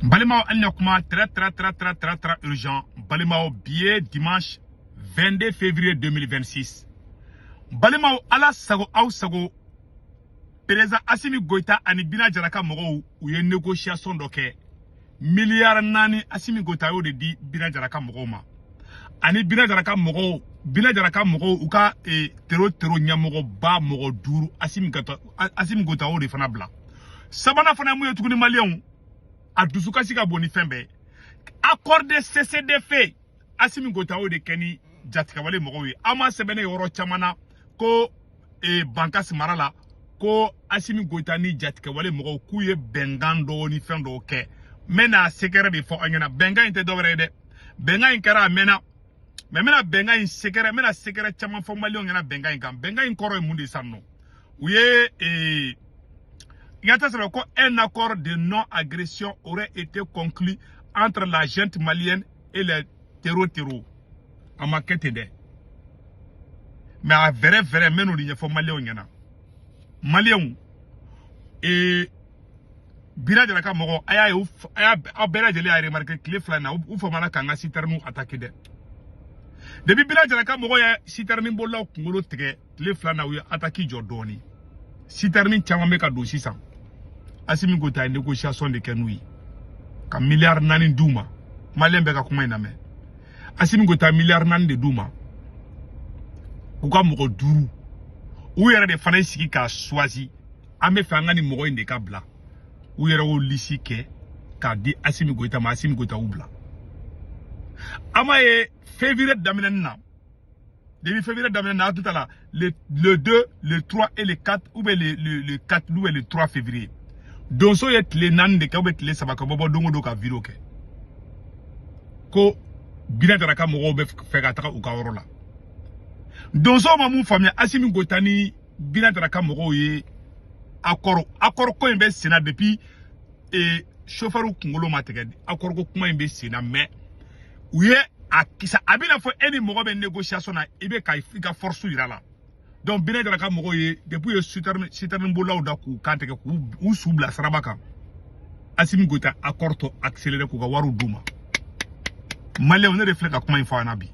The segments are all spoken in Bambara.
Balimao Anyakuma, très urgent. Balimao billet dimanche 22 février 2026. Balimao ala sago au sago. Président Assimi Goïta ani Bina Jaraka Mogo ou une négociation d'oké. Milliard nani Assimi Goïta ou de di Bina Jaraka Mogo ma. Ani Bina Jaraka Mogo ou ka tero nyamogo ba mogo duru Assimi Goïta ou de fana bla. Sabana fana mouye tukuni Malien. A dusuka sika boni fembe accordé CCDF Assimi Goïta o de keni jatika wale mogowi ama sebene yoro chamana ko bankas marala ko Assimi Goïta ni jatika wale mogo kuye bengando ni fendo ke mena sekere de fo anyana benga inte dovre de benga inkara mena benga in sekere mena sekere chama fo mali onyana benga inkam benga inkoro mundi sanno uye un accord de non-agression aurait été conclu entre la junte malienne et les terreaux. À ma quête de. Mais à vrai, mais nous n'y faut Malien. Malien. Et Bina de la Camoro, aya bela de la remarqué que les flana ou faut malaka nga citernou attaqué de. Depuis Bina de la Camoro, citernin bola ou kungolo tege, les flana ou attaqué Jordoni. Citernin chamameka dosi sang. Assimi Goïta négociation de Kenoui. Ka milliard nani douma. Malien beka kuma iname. Assimi Goïta milliard nani de douma. Kuka moko duru. Ou yere de fana siki ka choisi. Ame fe ngani moko inde ka bla. Ou yere o lisi ke ka di Assimi Goïta ma Assimi Goïta ou bla. Ama février d'amenena. Début février d'amenena tout à l'heure. Le 2, le 3 et le 4 ou bien le 4 ou le 3 février. Donso yet le nan de kabe le sabaka bobo dongo do ka viro ke ko Bina Jaraka mogo be feka taka u ka woro la donso ma mu famia Assimi Goïta ni Bina Jaraka mogo ye accord ko imbe sena depuis chauffeur kungolo matege accord ko kuma imbe sena mais uye akisa abina fo eni mogo be négociation na ibe ka ifika force irala. Donc Bina Jaraka mogo ye depuis citernin bola ou da ku kante ke ku subla sarabaka Assimi Goïta accord to accélérer ku ga waru duma Malien on reflète à comment il faut un habit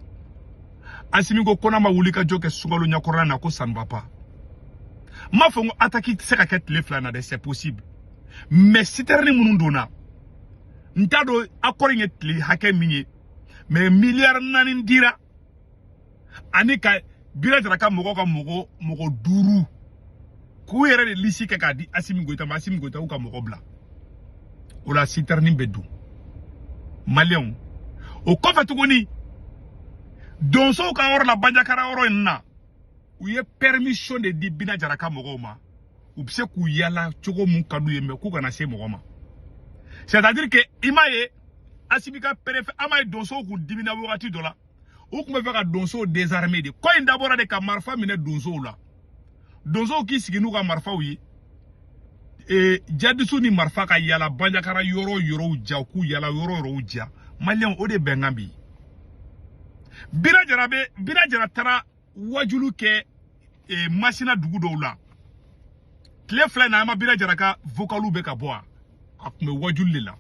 Assimi Goïta kona ma wulika joke sugalo nyakora na ko ça ne va pas ma fongo attaquer seka ket le flana de c'est possible mais citernin munundona ntado accord nget li hake minye mais milliard nanin dira anika Bina Jaraka mogo ka mogo duru ku yere de lisi ke ka di Assimi Goïta ma Assimi Goïta u ka mogo bla o la citernin bedu Malien o kofa tugoni donso ka or la banjakara oro na u ye permission de di Bina Jaraka mogo ma u bse ku yala chogo mun kadu yembe ku kana se mogo ma c'est-à-dire que imaye Assimi ka préfet amaye donso ku dimina wakati dola ou comme faire donso désarmé de quoi d'abord de marfa mine donso là donso qui sigi nous ka marfa oui et jadisu ni marfa ka yala banjakara yoro jaku yala yoro ja Malien o de bengambi Bina Jaraka wajulu ke machine dugu do la clé fla na ma Bina Jaraka vocalu be ka boa akume wajulu la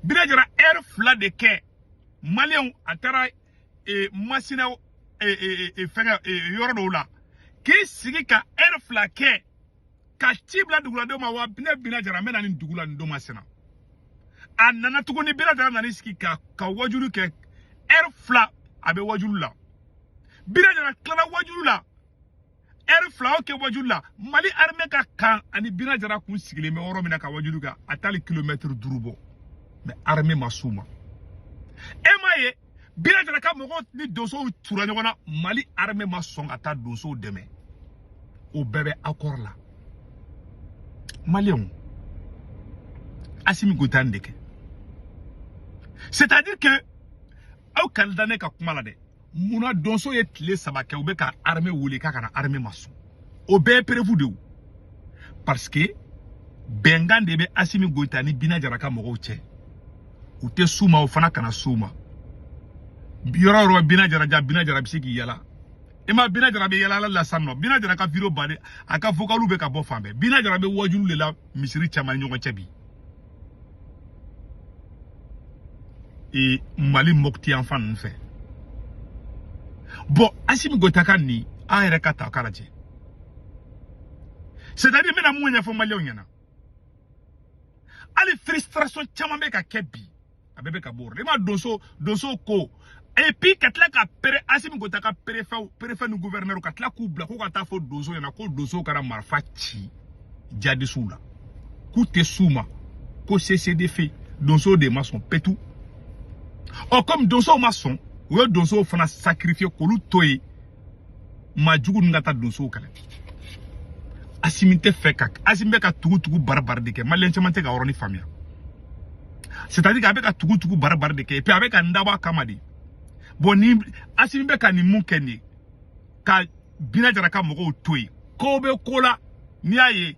Bina Jaraka air fla de ke Malien atara machine fenga yoro do la ki sigi ka air flake ka tibla dugula do ma wa Bina Jaraka mena ni dugula ndo masina anana tuguni Bina Jaraka nani sigi ka wajulu ke air fla abe wajulu la Bina Jaraka klara wajulu la air fla ke wajulu la Mali armée ka kan ani Bina Jaraka kun sigile me woro mina ka wajulu ka atali kilomètre durubo mais armée masuma emaye Bina Jaraka mogo ni doso tura nyona Mali armée ma son ata doso deme o bébé accord là Malien Assimi Goïta ndeke c'est-à-dire que au kaldane ka kuma la de muna donso ye tile sabake o be ka armée wuli ka kana armée mason o be prévu de parce que bengan de be Assimi Goïta ni Bina Jaraka mogo che ou te souma o fana kana souma yoro Bina Jaraka bisiki yala ema Bina Jaraka yala la sanno Bina Jaraka viro bade aka vocalu be ka bo fambe Bina Jaraka wajulu le la misiri chama nyongo chebi et Mali Mokti enfant fait. Bon, Assimi Goïta ni a erekata karaje. C'est-à-dire que nous avons fait Mali. Ali frustration chama be ka kebi abebe ka bor lema doso ko et puis katla ka pere Assimi Goïta ka préfet nu gouverneur katla ku bla ko ka ta fo doso yana ko doso kara marfa chi jadi sula ku te suma ko CCD fait doso de maçon petou or comme doso maçon ou doso fana sacrifier ko lu toyi majugu ngata doso kala Assimi te fait kak Assimi ka tugu barbar de ke malien chama te ka oroni famia c'est-à-dire qu'avec ka tugu barbar de ke et puis avec ka ndaba kamadi bon ni Assimi be ka ni munkeni ka bina jara ka mogo toyi ko be kola ni aye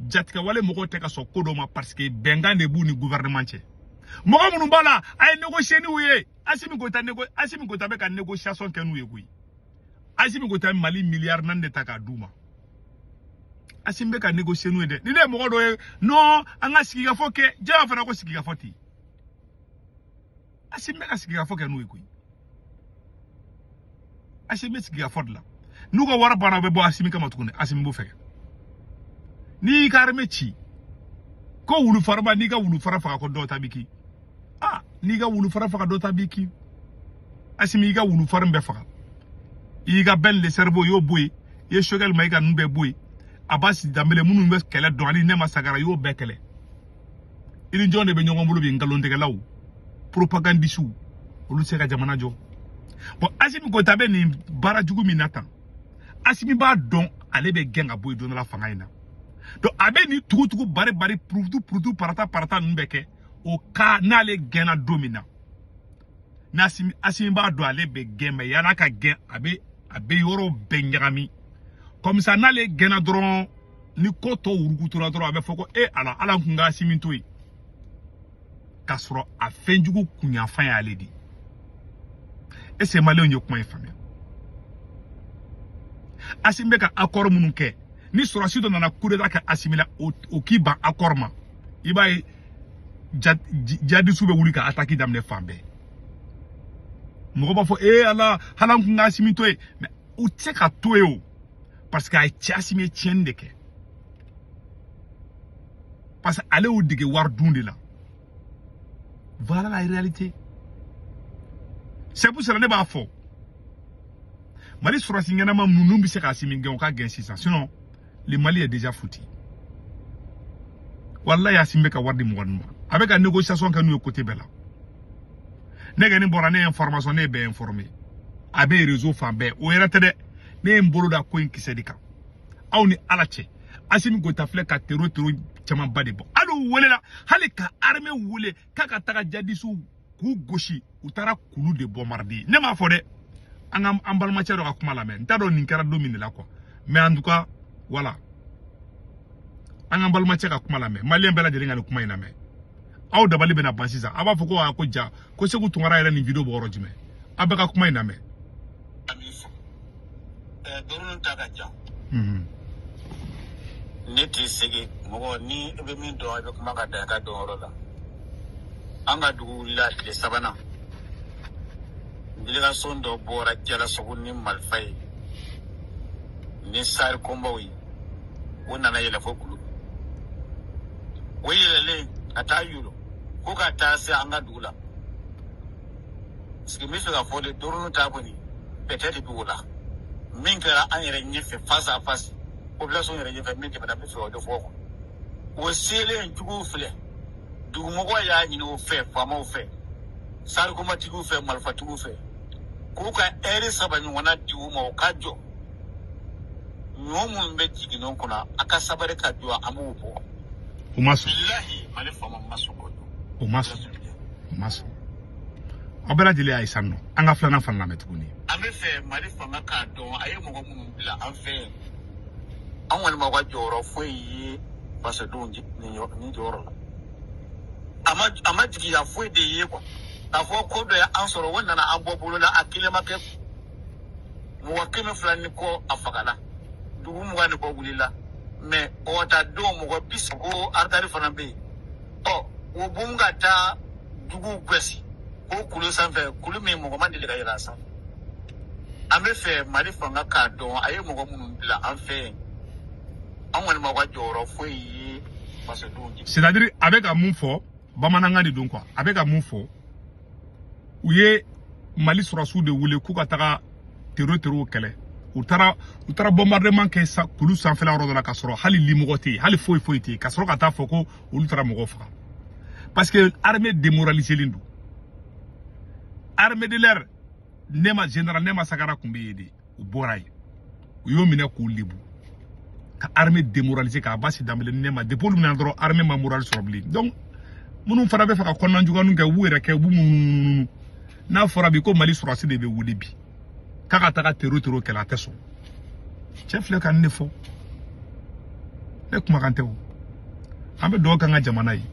jatka wale mogo te ka so kodoma parce que benga ne bu ni gouvernement che mogo munu bala ay négocier ni ouye Assimi Goïta be ka négociation kenu ye kuyi Assimi Goïta Mali milliard nan de taka duma Assimi be ka négocier nous de ni ne mogo do non anga siki ga foke jawa fana ko siki ga foti Assimi be ka siki ga foke nous kuyi Assimi siki ga fot la nous ko wara bana be bo Assimi kama tukune Assimi bo feke ni karme chi ko wulu farba ni ga wulu fara faka ko dota biki ni ga wulu fara faka dota biki Assimi ga wulu fara mbe faka i ga ben le cerveau yo boy ye shogel mai ga numbe boy abasi dambele munu mbe kele do ali nema sagara yo be kele ili jonde be nyongo mbulu bi ngalonde ke law propagandisu olu se ga jamana jo bon Assimi Goïta be ni bara jugu minata Assimi ba don ale be genga boy don la fanga ina donc abe ni tugu bari proutu parata nbeke o ka n'ale gena domina na Assimi ba do ale be gembe yana ka gen abe yoro benyami comme ça n'ale gena dron ni koto urugutura dron abe foko ala kunga Assimi toyi kasro a fenjugu kunya fan ya ledi et c'est malin yo kuma famille Assimi be ka accord mununke ni sorasi do nana kudeta ka Assimi la o ki ba accord ma iba jadi sube wuli ka attaquer damne fambe mo ba fo ala halan ku nga Assimi toy mais o tseka toyo parce que ay Assimi tiende ke parce que aller ou dige war dundi la voilà la réalité c'est pour cela ne ba fo Mali sorasi ngena ma munumbi se ka Assimi ngon ka gen 600 sinon le Mali est déjà foutu. Wallahi Assimi ka wardi mo wonno. Avec la négociation que nous côté bela. Nega ni borane information ne be informé. Abe réseau fambe o yerate de ne mbolo da ko inki sedika. Aw ni alache. Assimi Goïta fle ka tero chama bade bo. Alu wole la hali ka armée wole kaka taka jadisu ku goshi utara kulu de bombardier. Ne ma fode anga ambalma chero ka kuma la men. Tado ninkara domine la quoi. Mais en tout cas voilà. Anga balma cheka kuma la me malien bela jelinga ni kuma ina me aw dabali bena bansiza aba foko ko ja ko segu tungara ira ni video bo rojime abaka kuma ina me dorun taga ja neti sege mo ni be min do be kuma ka daga do rola anga du la le sabana ndila sondo bora jala sogunni malfay ni sar kombawi wona na yela fokulu wayele ata yulo ko ka ta se anga dula skimi ga fole dorunu ta boni peut-être dula min kara an yere nyefe face à face population yere nyefe min ke bada be so do foko o sele njugu fle du mo ko ya ni no fe fama o fe sar ko matigu fe malfatu fe ko ka ere sabani wana diwu mo kajo nyomu mbe jigino kuna akasabare kajwa amupo umaso billahi malefa mamaso ko umaso abela jeli ay sanno anga flana fan la metuguni ame fe malefa maka don aye mo mun bila an fe an wani ma wajoro foyi parce donji ni joro ama jigi ya foyi de ye kwa ta fo ko do ya ansoro wonna na ambobulu la akile make mo wakeme flani ko afagala dugu mo gani ko wulila mais o ta do mo ko biso ko artari fana be o wo bunga ta dugu gwesi ko kulu sanfɛ kulu min mɔgɔ ma deli ka yɛlɛ a sanfɛ an bɛ fɛ mali fanga k'a dɔn a ye mɔgɔ minnu bila an fɛ yen an kɔni ma ka jɔyɔrɔ foyi ye fasodenw ye. c'est-à-dire a bɛ ka mun fɔ bamanankan de don quoi a bɛ ka mun fɔ u ye mali sɔrɔsiw de wele k'u ka taga terroriw kɛlɛ u taara bombardement kɛ kulu sanfɛla yɔrɔ dɔ la ka sɔrɔ hali limɔgɔ tɛ yen hali foyi tɛ yen ka sɔrɔ ka taa fɔ ko olu taara mɔgɔw faga parce que armée démoralisée don armée de l'air nema général nema sagara kun bɛ yen de u bɔra yen u y'o minɛ k'u libu ka armée démoralisée k'a basi danbele nema depuis olu minɛ dɔrɔn armée ma moral sɔrɔ bilen donc minnu fana bɛ fɛ ka kɔnɔna juguyaninw kɛ u b'u yɛrɛ kɛ u b'u munumunu n'a fɔra bi ko mali sɔrɔsi de bɛ wuli bi k'a ka taga terror kɛlɛ a tɛ sɔn cɛ filɛ ka nin de fɔ ne kumakan tɛ o an bɛ dugawu kɛ an ka jamana ye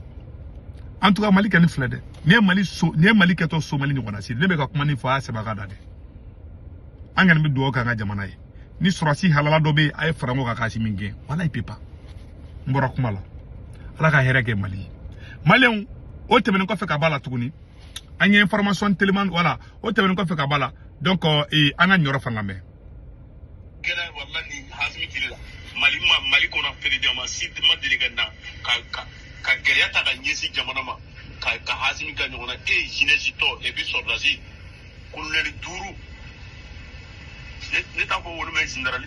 en tout cas mali kɛ nin filɛ dɛ nin ye mali kɛtɔ somali ɲɔgɔn na si ne bɛ ka kuma nin fɔ a y'a sɛbɛn ka da dɛ an kɔni bɛ dugawu kɛ an ka jamana ye ni sɔrɔsi halala dɔ bɛ yen a ye fara ɲɔgɔn kan k'a si min gɛn wala i pe pas n bɔra kuma la ala ka hɛrɛ kɛ mali ye maliyɛnw o tɛmɛnen kɔfɛ ka b'a la tuguni an ye information teliman wala o tɛmɛnen kɔfɛ ka b'a la donc an ka ɲɔrɔ fana lamɛn kɛra wallahi hasimi tiri la mali kɔnɔ président ma si ma deli ka na ka gɛlɛya ta ka ɲɛsin jamana ma ka hasimi ka ɲɔgɔn na jeunesse tɔ et puis soldats colonel 5 ne t'a fɔ olu bɛ général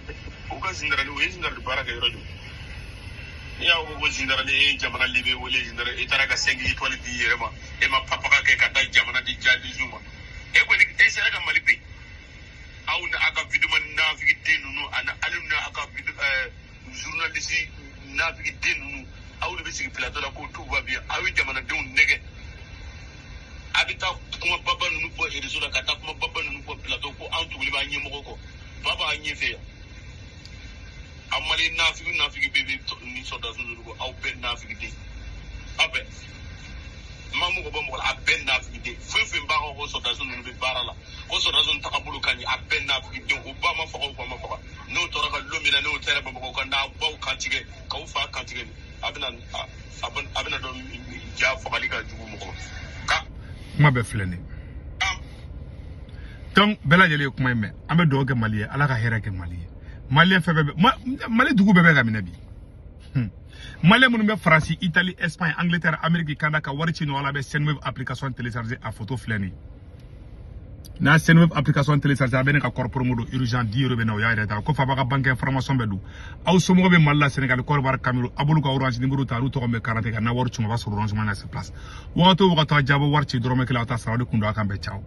o ka général o ye général baara kɛ yɔrɔ jɔ ni y'a fɔ ko général ye jamana libé wele général e taara ka 5 étoiles di yɛrɛ ma e ma papa kɛ ka taa jamana di jadisiw ma e kɔni e sera ka mali pe aw ni a ka vidéo nafigi den ninnu ani ali ni a ka journaliste nafigi den ninnu aw de bɛ sigi plateau la ko tout va bien aw ye jamanadenw nɛgɛ a bɛ taa kuma baba ninnu fɔ réseau la ka taa kuma baba ninnu fɔ plateau ko an tuguli b'an ɲɛmɔgɔ kɔ baba an ɲɛ fɛ yan aw mali nafigi bɛɛ bɛ ni soldats ninnu ko aw bɛɛ nafigi den aw bɛɛ ma mɔgɔ bɔ mɔgɔ la a bɛɛ nafigi den fɛn fɛn b'a ko soldats ninnu bɛ baara la ko soldats ninnu tagabolo ka ɲi a bɛɛ nafigi den o ba ma faga o ba ma faga n'o tora ka don min na n'o tɛra bamakɔ kan n'a baw kantigɛ k'aw fa kantigɛ a bɛna dɔn ja fagali ka jugu mɔgɔ ka kuma bɛ filɛ nin donc bɛɛ lajɛlen ye kuma in mɛn an bɛ dugawu kɛ mali ye ala ka hɛrɛ kɛ mali ye maliyɛn fɛn bɛɛ bɛ mali dugu bɛɛ bɛ ka minɛ bi maliyɛn minnu bɛ faransi itali espagne angleterre amérique canada ka wari ci ɲɔgɔn na bɛ senweb application télécharger a photo filɛ nin n'a senweb application télécharger a bɛ ne ka kɔrɔ promo don urgent 10 € bɛ na o y'a yɛrɛ ta ko fa b'a ka banque information bɛ don aw somɔgɔw bɛ mali la sénégal côte d'Ivoire cameroun a b'olu ka orange numéro ta olu tɔgɔ bɛ karate ka n'a wari cun a b'a sɔrɔ orange money na se place wagati o wagati a jabɔ wari ci dɔrɔmɛ kelen a ta sara o de kun don a kan bɛɛ caw